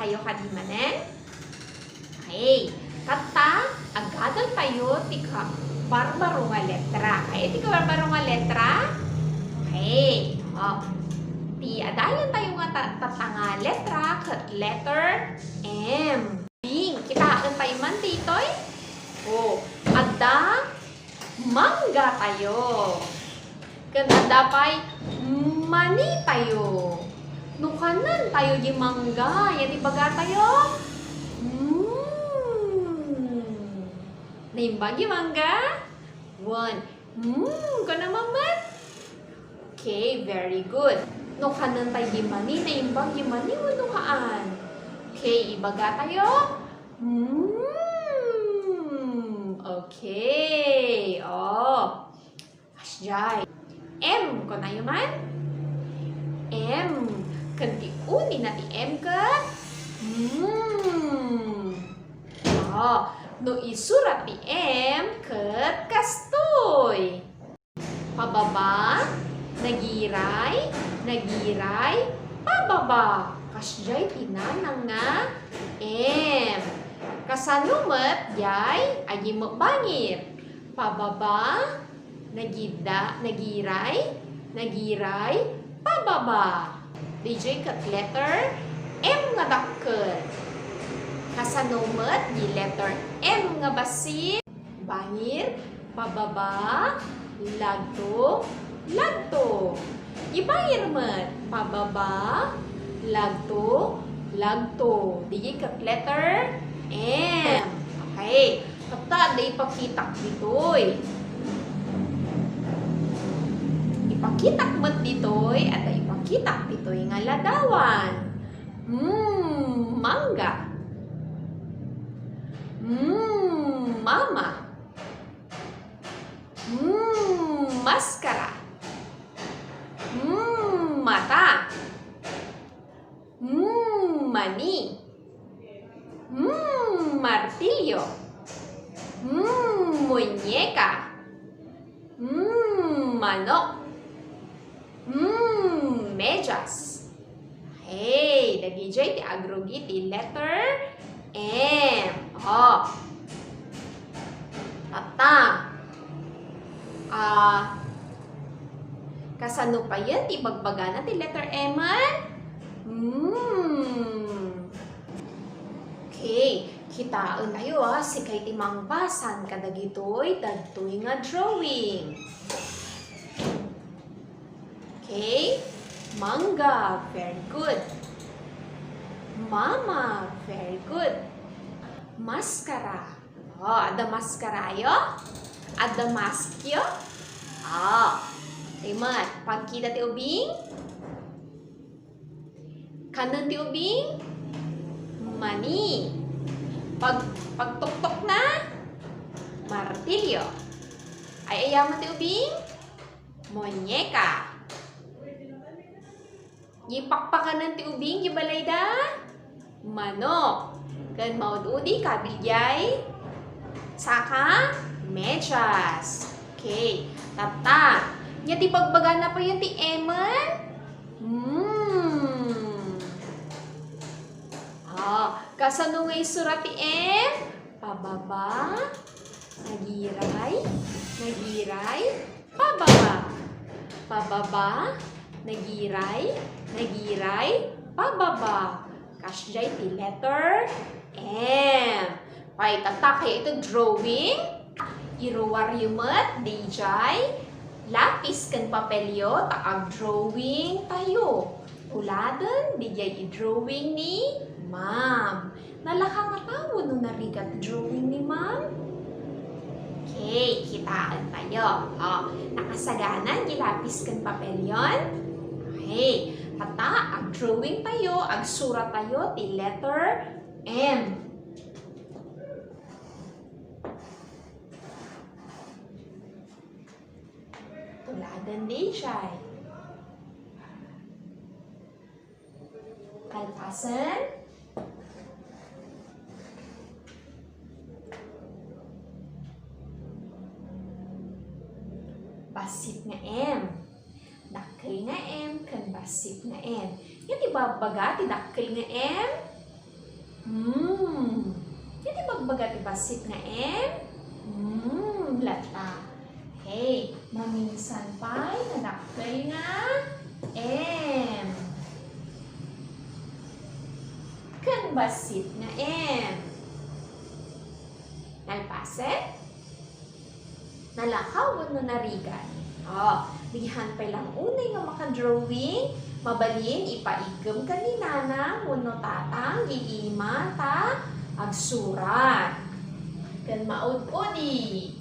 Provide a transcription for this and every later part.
kayo kadimanen? Okay. Kata, agadan tayo tika barbaro nga letra. Ay, tika barbaro nga letra? Okay. Ti adayon tayo nga tatanga letra kat letter M. Bing, kitaan tayo man ditoy? Ada mangga tayo. Kan ada pay mani tayo. Nukanan tayo di mangga. Yan ibaga tayo? Naimbag yung mangga? 1. Kana mamat? Okay, very good. Nukanan tayo di mani. Naimbag yung mani o nukaan? Okay, ibaga tayo? Okay. Asjay. M ko na yun man? M. Kanti uni na ti M kat? No isurat ti M kat kastoy. Pababa, nagiray, pababa. Kasjay tinanang nga M. Kasanumet yay ay bangir. Pababa, nagiray, pababa. DJ kat letter M nga dakkel. Kasanumet di letter M nga basit. Bangir, pababa, lagto. Ibangir met, pababa, lagto. DJ kat letter M. Okay. Kata, ada ipakitak ditoy. Ipakitak mat ditoy, at ipakitak ditoy nga ladawan. Mangga. Mama. Maskara. Mata. Mani. Martillo. Muñeca. Manok. Medyas. Hey, the DJ ti agrogiti letter M. Tata. Kasano pa yan ti bagbagana ti letter M? Okay, kitaan tayo si kay timang basan kadagitoy dagtoy nga drawing. Okay, mangga, very good. Mama, very good. Maskara. Ada maskara yo? Ada mask yo? Timat, pagkita ti ubing? Kanan ti ubing? Mani. Pagtuktok na? Martilyo. Ay ayaman ti ubing? Muñeca. Yipakpakanan ti ubing, yibalayda? Manok. Kan maududi kabilyay? Saka? Medyas. Okay. Tata. Nya ti pagbagana pa yan ti eman? Kasano nga surat ti M? Pababa, nagiray, pababa. Pababa, nagiray, pababa. Kasjay ti letter M. Pay tata kaya ito drawing. Iruwar yumet, dijay. Lapis kan papelyo, taag drawing tayo. Uladan, dijay i-drawing ni Ma'am. Nalaka nga tao nung narigat drawing ni Ma'am. Okay, kitaan tayo. Nakasaganan, gilapis kan papel yon. Okay, tata, ag-drawing tayo, ag-surat tayo, ti letter M. Tuladan din siya. Kalpasan. Basit nga M. Dakkel nga M, kan basit nga M. Yung tibabaga, ti dakkel nga M. Jadi magbaga ti basit nga M. Lata. Hey, maminsan pa'y nadakkel nga M. Kan basit nga M. Nalpaset? Nalakaw no narigan. Lihan pa lang unay nga makadrawing. Mabalin ipaigam ka ni nana wano tatang iima ta agsurat. Kan maud-udi.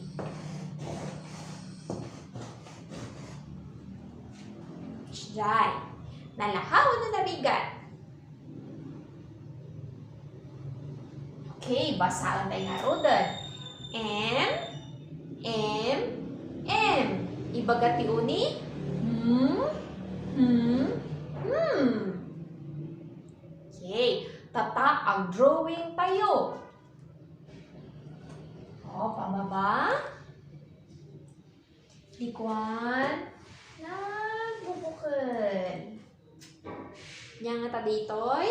Jai. Nalakaw no narigan. Okay, basahan tayo nga rodan. M. Ibagat ti uni? Okay, tata ang drawing tayo. Pababa. Likuan. Nagbubukod. Yang nga ta ditoy.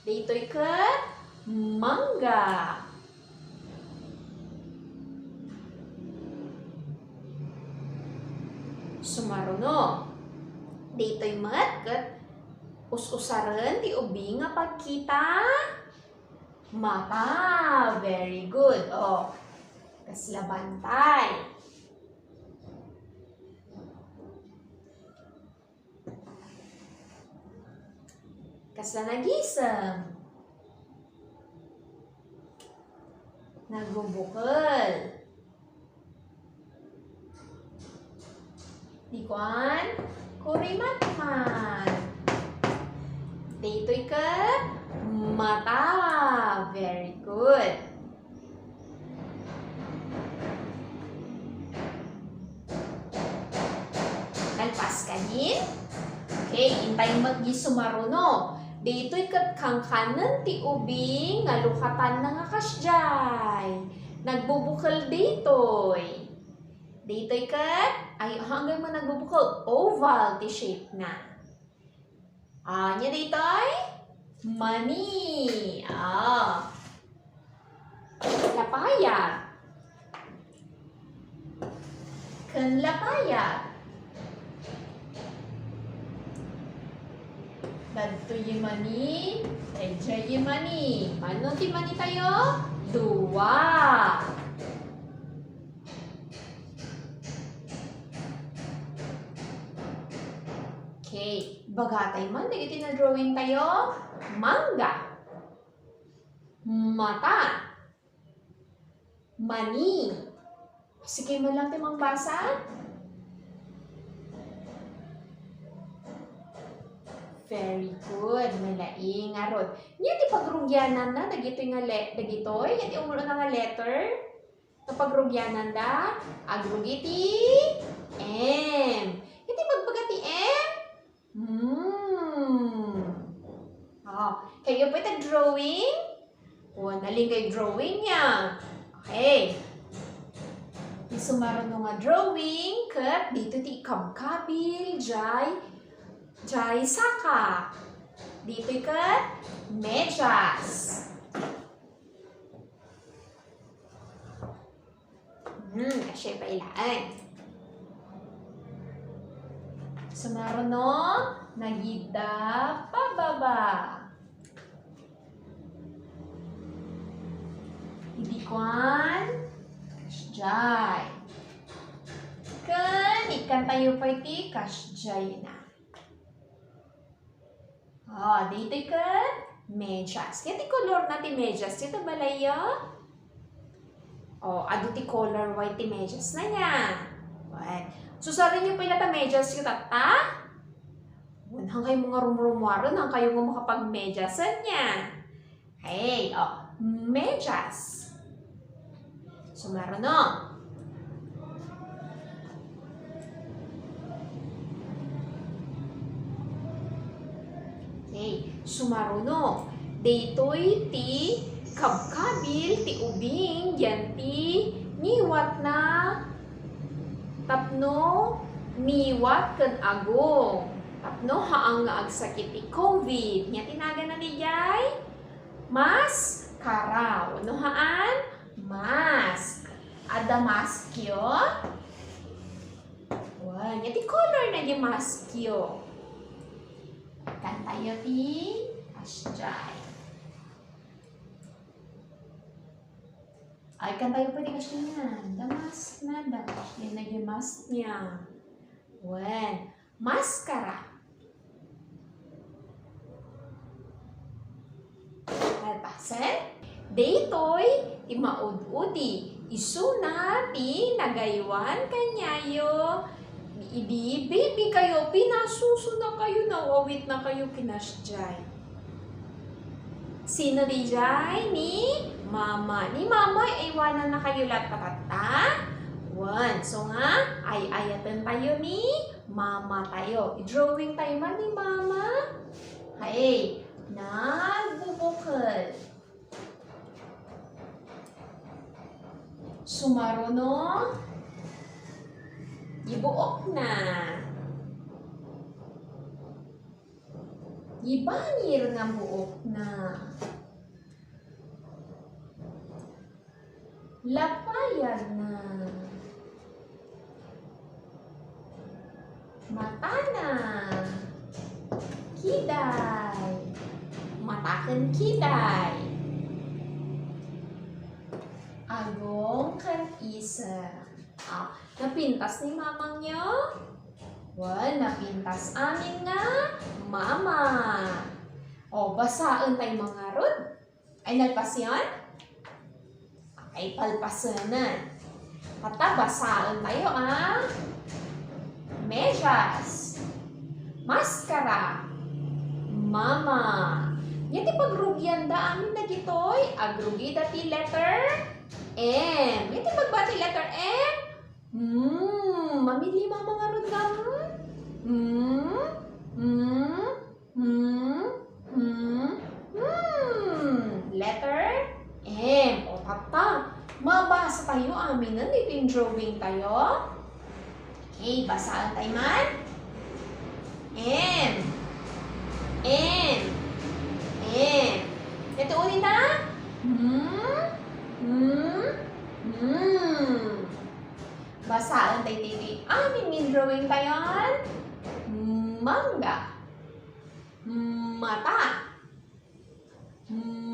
Ditoy ket mangga. Sumaruno. Dito'y mat ket us-usaren ti ubing nga pagkita mata. Very good. Kasla bantay. Kasla nagisem. Nagbubukol. Dikuan, kurimatman. Dito'y ket mata. Very good. Nalpas kanin? Okay, intay maggi sumaruno. Dito'y ket kangkanen ti ubing nga lukatan na nga kasjay. Nagbubukol dito'y. Dito'y ket hanggang mo nagbubukol oval ti shape na. Nya dito'y mani. Lapayat. Ken lapayat. Dadto yung mani, edya yung mani. Ano ti mani tayo? Dua. Okay, bagatay man, dito na drawing tayo. Mangga. Mata. Mani. Sige mo lang timang basa. Very good. Malaing arod. Niya ti pagrugyanan na dagitoy nga dagitoy yan ti umulo nga letter. Kapag rugyanan da agrugiti M. Iti magpagati M. Kayo pa ita drawing? Naling kay drawing niya. Okay. Isumaron nga drawing ket dito ti kabkabil jay saka. Dito ket medyas. Kasi pa ilaan. Sumaron no, nagida pababa. Idikuan kasjay. Kan ikan tayo pa iti kasjay na. Dito ken medyas. Kaya ti color na ti medyas. Dito balayo. Ado ti color white ti medyas na niya. Susarin niyo pala ta medyas yung tata. Hang kayo mga rumrumwaron. Hang kayo mga makapag-medyasan niya. Hey, medyas. Sumaro no. Okay, sumaruno. Dito'y ti kabkabil ti ubing yan ti niwat na tapno miwat ken agong. Tapno haang nga agsakit ti COVID. Nya tinaga na ni jay Maskara. Unuhaan? Mask. Ada mask yo. Wan, iti color na yung mask yo. Kan tayo ti kasjay. Ay, kan tayo pwede kasyayan. Da mask na da. Yan na yung mask niya. Wan, maskara. Alpasen, daytoy ti maud-udi. Isuna ti nagaywan kanyayo. Baby kayo, pinasuso na kayo, nawawit na kayo kinasjay. Sino di jay? Ni Mama. Ni Mama, iwanan na kayo lahat patata. One. So nga, ay-ayatan tayo ni Mama tayo. I-drawing tayo man ni Mama. Hey, nagbubukal. Sumaruno. Ibuok na. Ibanir nga buok na. Lapayag na. Mata na. Kiday. Mataken kiday. Agong kan isa. Napintas ni mamang nyo? Well, napintas amin nga mama. O, basaan tayo mga rod. Ay, nalpas yan? Ay, palpasanan. Kata, basaan tayo, medyas. Maskara. Mama. Yan ti pagrugyan da amin na gitoy. Agrugi dati letter M. Yan ti pagbati letter M. Mamili mga rod gam. Letter M. O tata, mabasa tayo amin na dito yung drawing tayo. Okay, basaan tayo man. M. M. M. Ito ulit na. Basaan tayo dito. Amin yung drawing tayo. Mangga. Mata.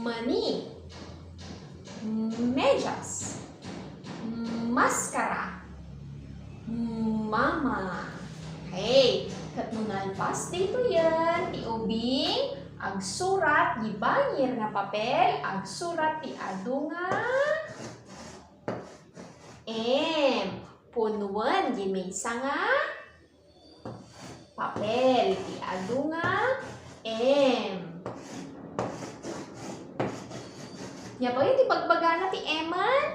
Mani. Medyas. Maskara. Mama. Hey, katnungan pas dito yan. Ti ubing, agsurat, di banyir na papel, agsurat ti adunga. M. Punuan, di mesa nga. Papel, ti adunga. M. Nya pa yun, ti pagbagana ti eman.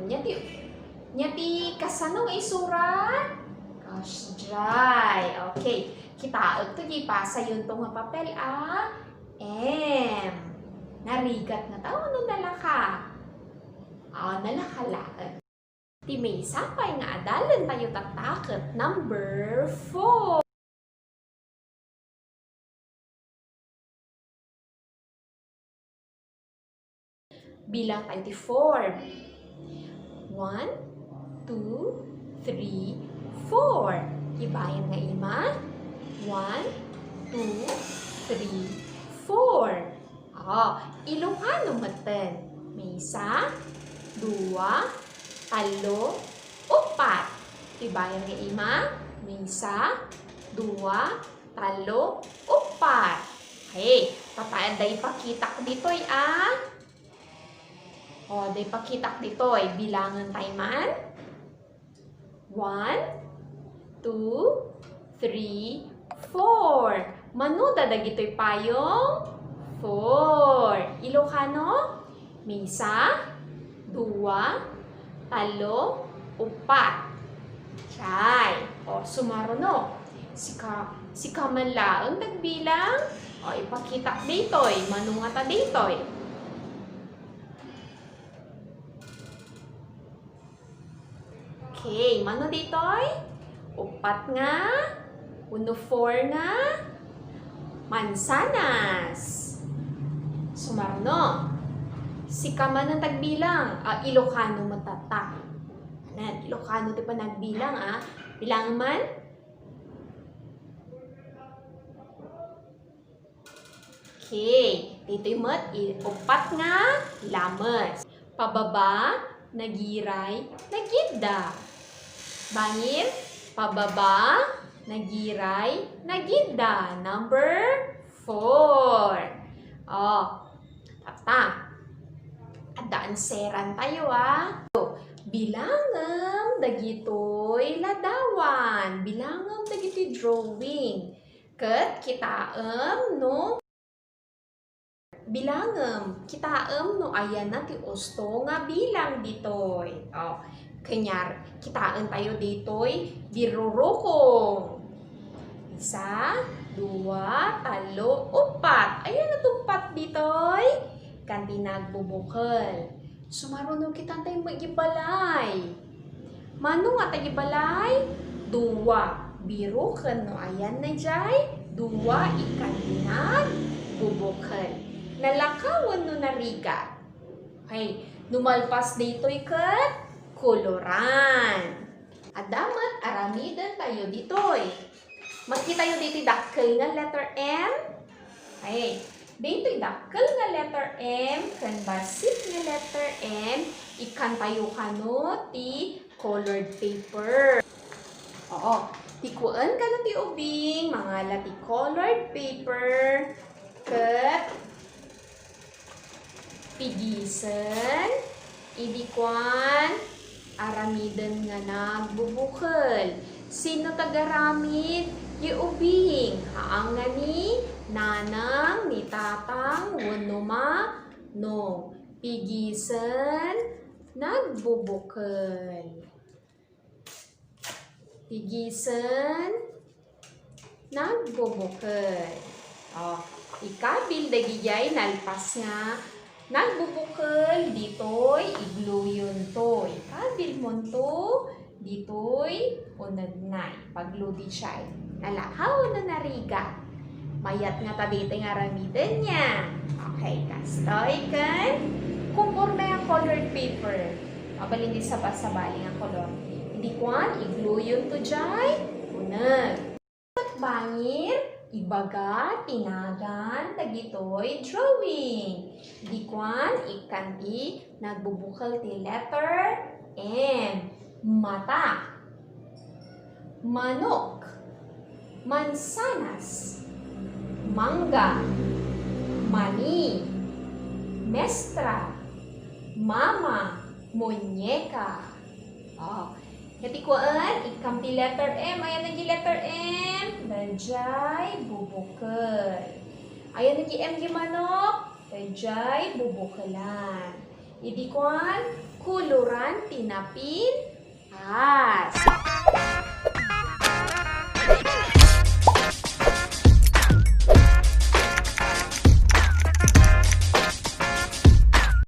Nya ti kasanong isurat. Gosh, dry. Okay. Kita ito, di pasa yun tong papel, M. Narigat na tao, ano nalaka? Nalakalaan. Ti may sapay nga adalan tayo tatakot. Number 4. Bilang tayo ti 4. 1, 2, 3, 4. Ibayan nga ima. 1, 2, 3, 4. Ilocano matan. May isa, 2, 3, 4. Ibayan nga ima. May isa, 2, 3, 4. Hey, papayad day pakitak dito'y day pakitak dito'y bilangan tayo man. 1, 2, 3, 4. Mano dadagito'y payong 4. Ilocano? Misa, 2, 3, 4. Try. Sumaruno. Si kamanlaang nagbilang. Ipakita dito'y. Manungata dito'y. Okay, mano dito'y? 4 nga. 4 nga. Mansanas. sumarno. Si kaman ang tagbilang, Ilocano matata. Ilocano ti pa nagbilang, bilang man. Okay, dito yung upat nga lamas. Pababa, nagiray, nagidda. Bangin, pababa, nagiray, nagidda. Number 4. Tata. Adaan seran tayo, Bilangam dagitoy ladawan. Bilangam dagitoy drawing. Ket kitaem no bilangem. Kitaem no ayan na ti usto nga bilang ditoy. Kanyar, kitaan tayo ditoy birurukong. 1, 2, 3, 4. Ayan na tumpat ditoy. Kanti nagbubukal. Sumarunong kita tayo magibalay. Mano nga tayo gibalay? 2. Birukan no ayan na jay. 2. Ikanti nagbubukal. Nalakawan no nariga. Okay. Numalpas dito'y kat koloran. Adamat aramidan tayo dito'y. Magkita tayo dito'y dakkel nga letter M. Okay. Dito'y dakkel nga letter M. Kan basit nga letter M. Ikan tayo kano ti colored paper. Tikuan kano ti ubing. Mga lati colored paper. Kat pigisen. Idikwan. Aramidan nga nagbubukal. Sino tagaramid? Iubing. Haang nga ni nanang, ni tatang, wano ma, no. Pigisen, nagbubukal. Pigisen, nagbubukal. Ikabil dagijay nalpas nga. Nagbubukal ditoy igluyon toy. Ikabil mo to ditoy unagnay. Pagludi siya. Nalakaw na nariga. Mayat nga tabite nga ramidan niya. Okay, kastoy kan. Kumpurme ang colored paper. Mabalin di sa basabali nga kolor. Hindi kuan, igluyon to jay. Unag. Bangir, ibaga, tinagan, tagitoy, drawing. Hindi kuan, ikanti, nagbubukal ti letter M. Mata. Manok. Mansanas. Mangga. Mani. Mestra. Mama. Muñeca. Katikuan, ikampi letter M. Ayan nagi letter M. Dajay bubukal. Ayan nagi M gi manok. Dajay bubukalan. Idikuan, kuluran tinapin. As.